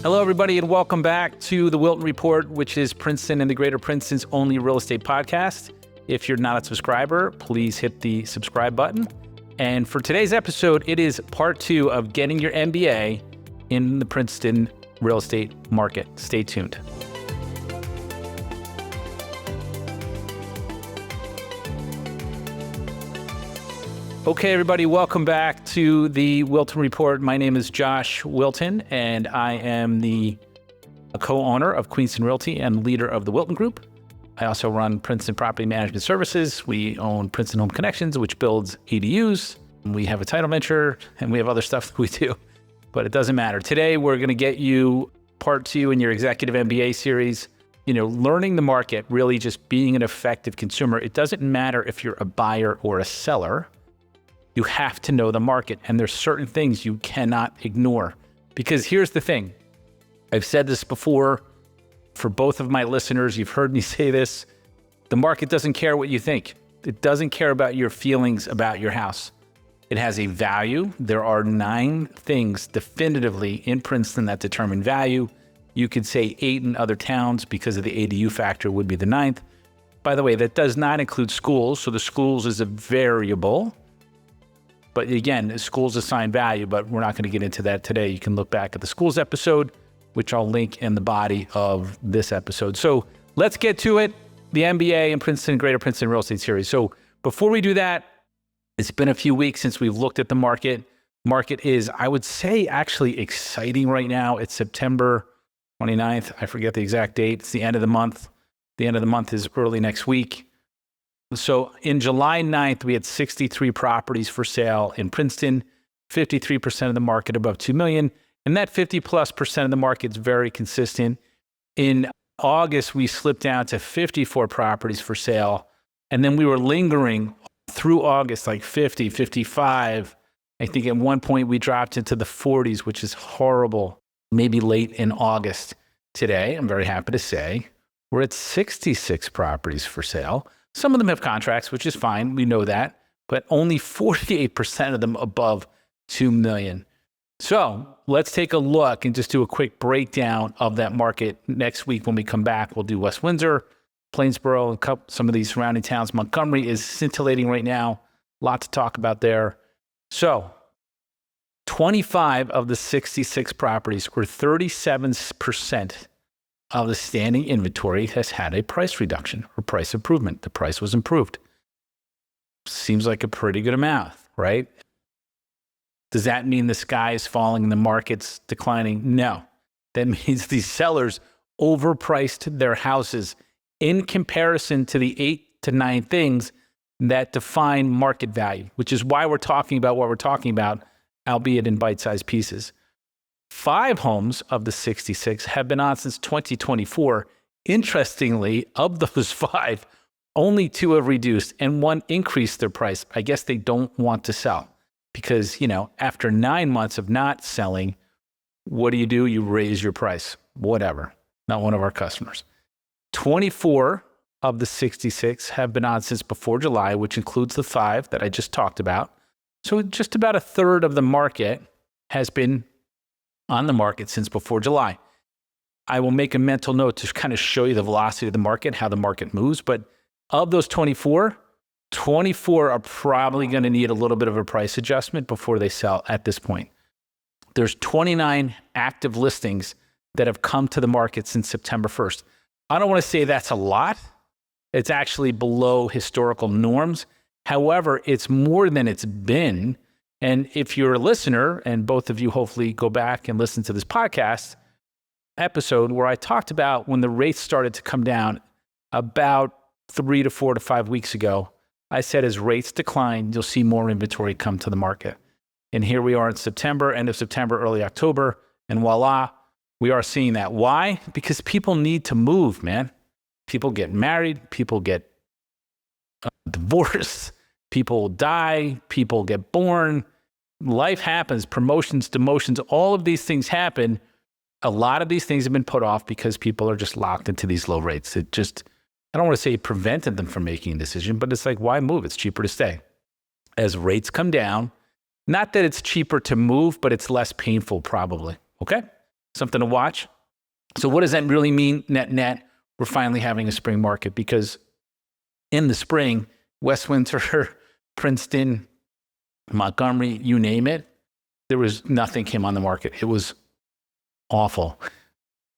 Hello, everybody, and welcome back to the Wilton Report, which is Princeton and the Greater Princeton's only real estate podcast. If you're not a subscriber, please hit the subscribe button. And for today's episode, it is part 2 of getting your MBA in the Princeton real estate market. Stay tuned. Okay, everybody, welcome back to the Wilton Report. My name is Josh Wilton, and I am the co-owner of Queenston Realty and leader of the Wilton Group. I also run Princeton Property Management Services. We own Princeton Home Connections, which builds ADUs. We have a title venture, and we have other stuff that we do, but it doesn't matter. Today, we're going to get you part 2 in your Executive MBA series. Learning the market, really just being an effective consumer. It doesn't matter if you're a buyer or a seller. You have to know the market, and there's certain things you cannot ignore. Because here's the thing. I've said this before for both of my listeners. You've heard me say this. The market doesn't care what you think. It doesn't care about your feelings about your house. It has a value. There are 9 things definitively in Princeton that determine value. You could say 8 in other towns because of the ADU factor would be the 9th. By the way, that does not include schools. So the schools is a variable. But again, schools assign value, but we're not going to get into that today. You can look back at the schools episode, which I'll link in the body of this episode. So let's get to it. The MBA in Princeton, Greater Princeton Real Estate Series. So before we do that, it's been a few weeks since we've looked at the market. Market is, I would say, actually exciting right now. It's September 29th. I forget the exact date. It's the end of the month. The end of the month is early next week. So in July 9th, we had 63 properties for sale in Princeton, 53% of the market above 2 million. And that 50+% of the market is very consistent. In August, we slipped down to 54 properties for sale. And then we were lingering through August, like 50, 55. I think at one point we dropped into the 40s, which is horrible. Maybe late in August. Today, I'm very happy to say, we're at 66 properties for sale. Some of them have contracts, which is fine. We know that, but only 48% of them above 2 million. So let's take a look and just do a quick breakdown of that market. Next week when we come back, we'll do West Windsor, Plainsboro, and some of these surrounding towns. Montgomery is scintillating right now. A lot to talk about there. So 25 of the 66 properties, or 37%, of the standing inventory has had a price reduction or price improvement. The price was improved. Seems like a pretty good amount, right? Does that mean the sky is falling and the market's declining? No. That means these sellers overpriced their houses in comparison to the 8 to 9 things that define market value, which is why we're talking about what we're talking about, albeit in bite-sized pieces. 5 homes of the 66 have been on since 2024. Interestingly, of those 5, only 2 have reduced and 1 increased their price. I guess they don't want to sell because, after 9 months of not selling, what do? You raise your price. Whatever. Not one of our customers. 24 of the 66 have been on since before July, which includes the 5 that I just talked about. So just about a third of the market has been on the market since before July. I will make a mental note to kind of show you the velocity of the market, how the market moves. But of those 24 are probably going to need a little bit of a price adjustment before they sell at this point. There's 29 active listings that have come to the market since September 1st. I don't want to say that's a lot. It's actually below historical norms. However, it's more than it's been. And if you're a listener, and both of you hopefully go back and listen to this podcast episode where I talked about when the rates started to come down about 3 to 4 to 5 weeks ago, I said as rates decline, you'll see more inventory come to the market. And here we are in September, end of September, early October, and voila, we are seeing that. Why? Because people need to move, man. People get married, people get divorced, people die, people get born, life happens, promotions, demotions, all of these things happen. A lot of these things have been put off because people are just locked into these low rates. It just, I don't want to say it prevented them from making a decision, but it's like, why move? It's cheaper to stay. As rates come down, not that it's cheaper to move, but it's less painful probably, okay? something to watch. So what does that really mean net? We're finally having a spring market, because in the spring, West Windsor, Princeton, Montgomery, you name it, there was nothing came on the market. It was awful.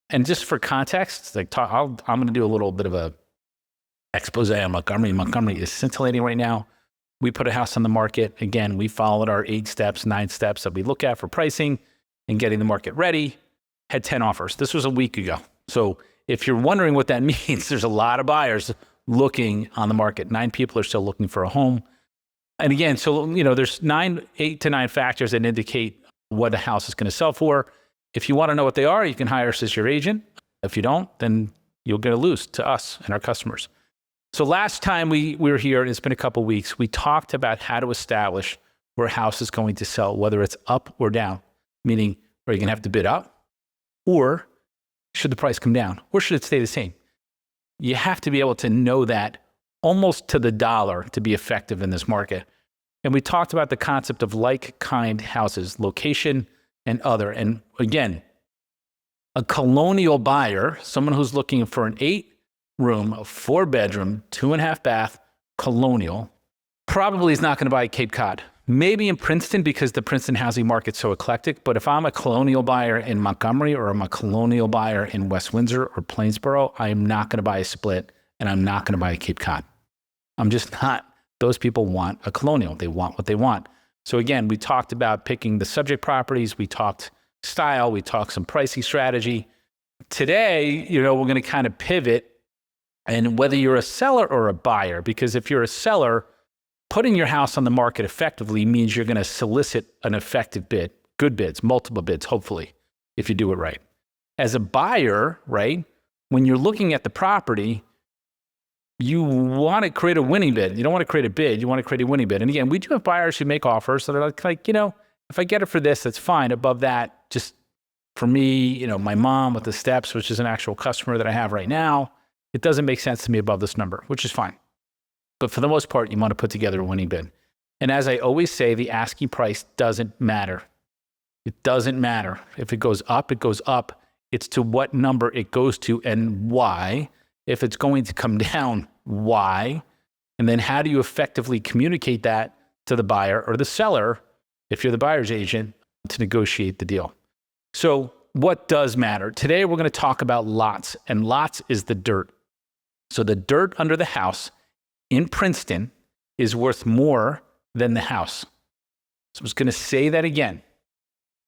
And just for context, like I'm going to do a little bit of a expose on Montgomery. Montgomery is scintillating right now. We put a house on the market. Again, we followed our 9 steps that we look at for pricing and getting the market ready. Had 10 offers. This was a week ago. So if you're wondering what that means, there's a lot of buyers looking on the market. 9 people are still looking for a home. And again, so, there's 8 to 9 factors that indicate what a house is going to sell for. If you want to know what they are, you can hire us as your agent. If you don't, then you're going to lose to us and our customers. So last time we were here, and it's been a couple of weeks, we talked about how to establish where a house is going to sell, whether it's up or down, meaning are you going to have to bid up, or should the price come down, or should it stay the same? You have to be able to know that almost to the dollar to be effective in this market. And we talked about the concept of like-kind houses, location and other. And again, a colonial buyer, someone who's looking for an 8-room, a 4-bedroom, 2.5 bath, colonial, probably is not going to buy Cape Cod. Maybe in Princeton, because the Princeton housing market's so eclectic. But if I'm a colonial buyer in Montgomery, or I'm a colonial buyer in West Windsor or Plainsboro, I am not going to buy a split, and I'm not going to buy a Cape Cod. I'm just not. Those people want a colonial. They want what they want. So again, we talked about picking the subject properties. We talked style. We talked some pricing strategy. Today, we're going to kind of pivot, and whether you're a seller or a buyer, because if you're a seller, putting your house on the market effectively means you're going to solicit an effective bid, good bids, multiple bids, hopefully, if you do it right. As a buyer, right, when you're looking at the property, you want to create a winning bid. You don't want to create a bid. You want to create a winning bid. And again, we do have buyers who make offers. So they're like, if I get it for this, that's fine. Above that, just for me, my mom with the steps, which is an actual customer that I have right now, it doesn't make sense to me above this number, which is fine. But for the most part, you want to put together a winning bid. And as I always say, the asking price doesn't matter. It doesn't matter. If it goes up, it goes up. It's to what number it goes to and why. If it's going to come down, why? And then how do you effectively communicate that to the buyer or the seller, if you're the buyer's agent, to negotiate the deal? So what does matter? Today, we're going to talk about lots, and lots is the dirt. So the dirt under the house in Princeton is worth more than the house. So I was going to say that again.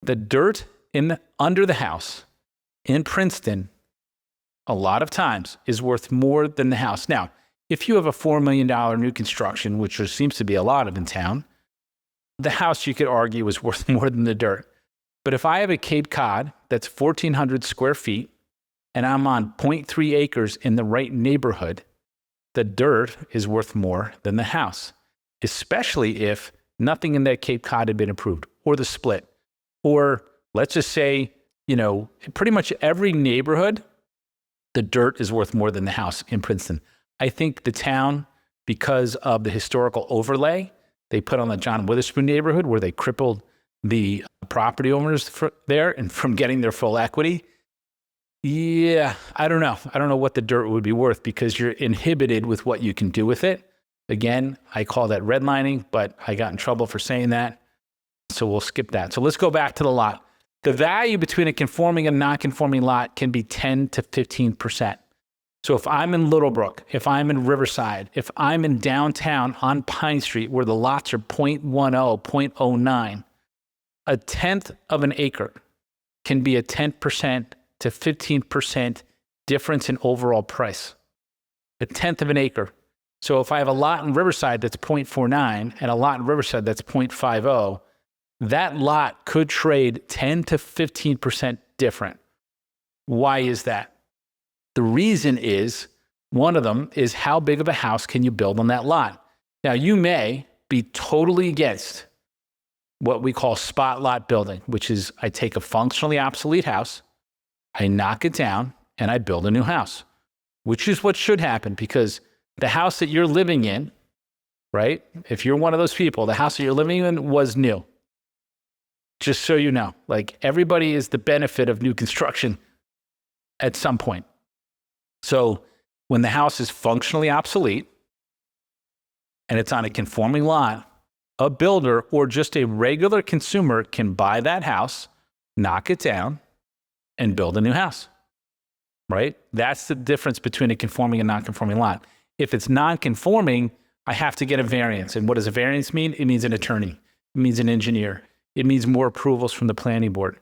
The dirt under the house in Princeton, a lot of times, is worth more than the house. Now, if you have a $4 million new construction, which there seems to be a lot of in town, the house, you could argue, is worth more than the dirt. But if I have a Cape Cod that's 1,400 square feet and I'm on 0.3 acres in the right neighborhood, the dirt is worth more than the house, especially if nothing in that Cape Cod had been approved, or the split. Or let's just say, pretty much every neighborhood, the dirt is worth more than the house in Princeton. I think the town, because of the historical overlay they put on the John Witherspoon neighborhood, where they crippled the property owners there and from getting their full equity. Yeah, I don't know. I don't know what the dirt would be worth, because you're inhibited with what you can do with it. Again, I call that redlining, but I got in trouble for saying that. So we'll skip that. So let's go back to the lot. The value between a conforming and non-conforming lot can be 10 to 15%. So if I'm in Littlebrook, if I'm in Riverside, if I'm in downtown on Pine Street, where the lots are 0.10, 0.09, a tenth of an acre can be a 10% to 15% difference in overall price. A tenth of an acre. So if I have a lot in Riverside that's 0.49 and a lot in Riverside that's 0.50, that lot could trade 10 to 15% different. Why is that? The reason is, one of them is, how big of a house can you build on that lot? Now, you may be totally against what we call spot lot building, which is I take a functionally obsolete house, I knock it down, and I build a new house, which is what should happen, because the house that you're living in, right? If you're one of those people, the house that you're living in was new. just so you know. Like, everybody is the benefit of new construction at some point. So when the house is functionally obsolete and it's on a conforming lot, a builder or just a regular consumer can buy that house, knock it down, and build a new house, right? That's the difference between a conforming and non-conforming lot. If it's non-conforming, I have to get a variance. And what does a variance mean? It means an attorney. It means an engineer. It means more approvals from the planning board.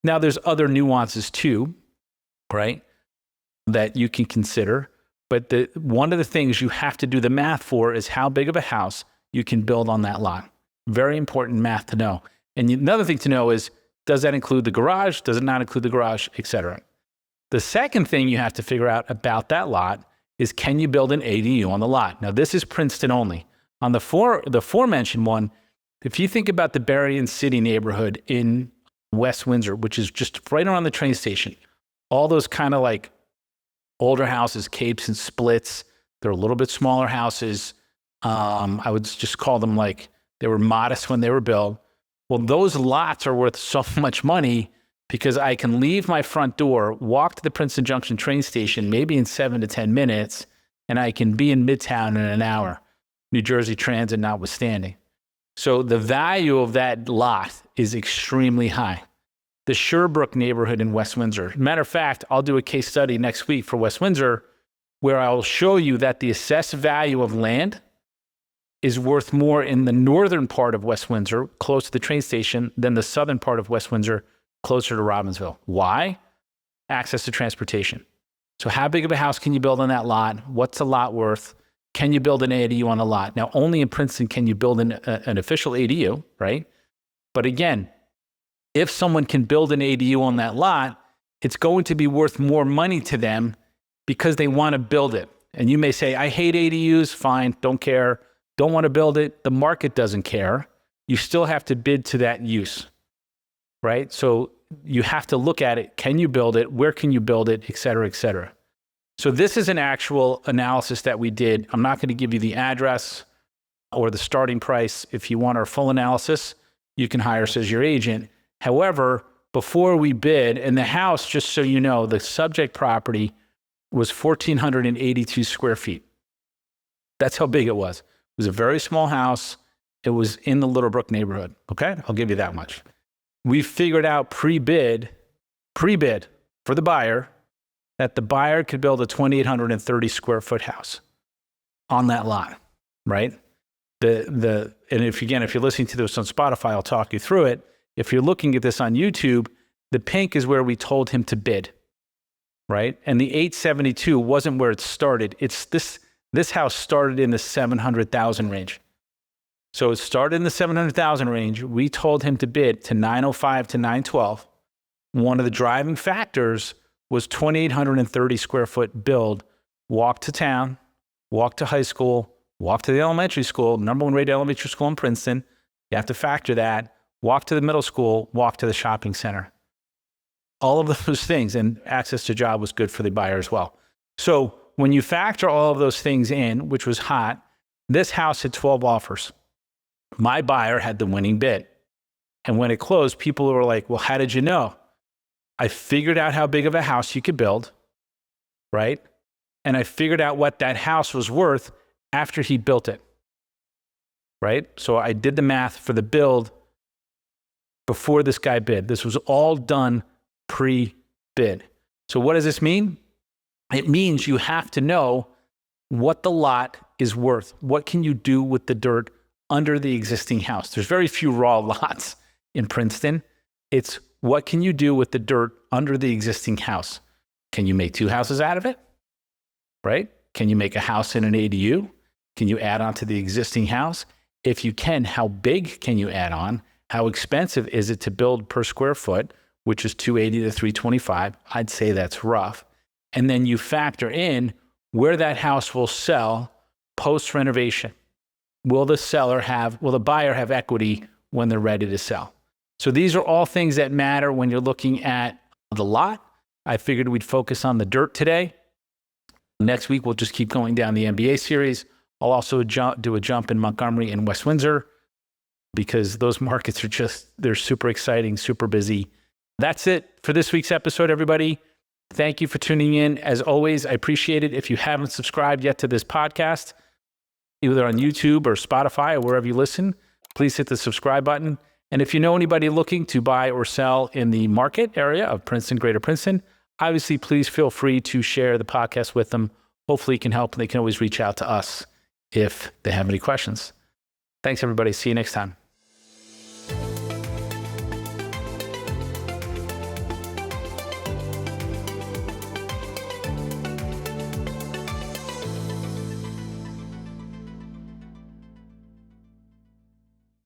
Now, there's other nuances too, right, that you can consider. But one of the things you have to do the math for is how big of a house you can build on that lot. Very important math to know. And another thing to know is, does that include the garage? Does it not include the garage, et cetera? The second thing you have to figure out about that lot is, can you build an ADU on the lot? Now, this is Princeton only. On the aforementioned one, if you think about the Berrien City neighborhood in West Windsor, which is just right around the train station, all those kind of like older houses, capes and splits, they're a little bit smaller houses. I would just call them like, they were modest when they were built. Well, those lots are worth so much money because I can leave my front door, walk to the Princeton Junction train station, maybe in 7 to 10 minutes, and I can be in Midtown in an hour, New Jersey Transit notwithstanding. So the value of that lot is extremely high. The Sherbrooke neighborhood in West Windsor. Matter of fact, I'll do a case study next week for West Windsor where I will show you that the assessed value of land is worth more in the northern part of West Windsor, close to the train station, than the southern part of West Windsor, closer to Robbinsville. Why? Access to transportation. So how big of a house can you build on that lot? What's the lot worth? Can you build an ADU on a lot? Now, only in Princeton can you build an official ADU, right? But again, if someone can build an ADU on that lot, it's going to be worth more money to them because they want to build it. And you may say, I hate ADUs, fine, don't care, don't want to build it. The market doesn't care. You still have to bid to that use, right? So you have to look at it. Can you build it? Where can you build it? Et cetera, et cetera. So this is an actual analysis that we did. I'm not going to give you the address or the starting price. If you want our full analysis, you can hire us as your agent. However, before we bid, and the house, just so you know, the subject property was 1,482 square feet. That's how big it was. It was a very small house. It was in the Littlebrook neighborhood. Okay, I'll give you that much. We figured out pre-bid for the buyer, that the buyer could build a 2,830 square foot house on that lot, right? And if you're listening to this on Spotify, I'll talk you through it. If you're looking at this on YouTube, the pink is where we told him to bid, right? And the 872 wasn't where it started. It's this house started in the 700,000 range. So it started in the 700,000 range. We told him to bid to 905 to 912. One of the driving factors was 2,830 square foot build, walk to town, walk to high school, walk to the elementary school, number one rated elementary school in Princeton. You have to factor that. Walk to the middle school, walk to the shopping center. All of those things, and access to job was good for the buyer as well. So when you factor all of those things in, which was hot, this house had 12 offers. My buyer had the winning bid. And when it closed, people were like, well, how did you know? I figured out how big of a house you could build, right? And I figured out what that house was worth after he built it, right? So I did the math for the build before this guy bid. This was all done pre-bid. So what does this mean? It means you have to know what the lot is worth. What can you do with the dirt under the existing house? There's very few raw lots in Princeton. It's what can you do with the dirt under the existing house? Can you make two houses out of it? Right? Can you make a house in an ADU? Can you add on to the existing house? If you can, how big can you add on? How expensive is it to build per square foot, which is $280 to $325? I'd say that's rough. And then you factor in where that house will sell post-renovation. Will the buyer have equity when they're ready to sell? So these are all things that matter when you're looking at the lot. I figured we'd focus on the dirt today. Next week, we'll just keep going down the MBA series. I'll also do a jump in Montgomery and West Windsor. because those markets are they're super exciting, super busy. That's it for this week's episode, everybody. Thank you for tuning in. As always, I appreciate it. If you haven't subscribed yet to this podcast, either on YouTube or Spotify or wherever you listen, please hit the subscribe button. And if you know anybody looking to buy or sell in the market area of Princeton, Greater Princeton, obviously, please feel free to share the podcast with them. Hopefully it can help, and they can always reach out to us if they have any questions. Thanks, everybody. See you next time.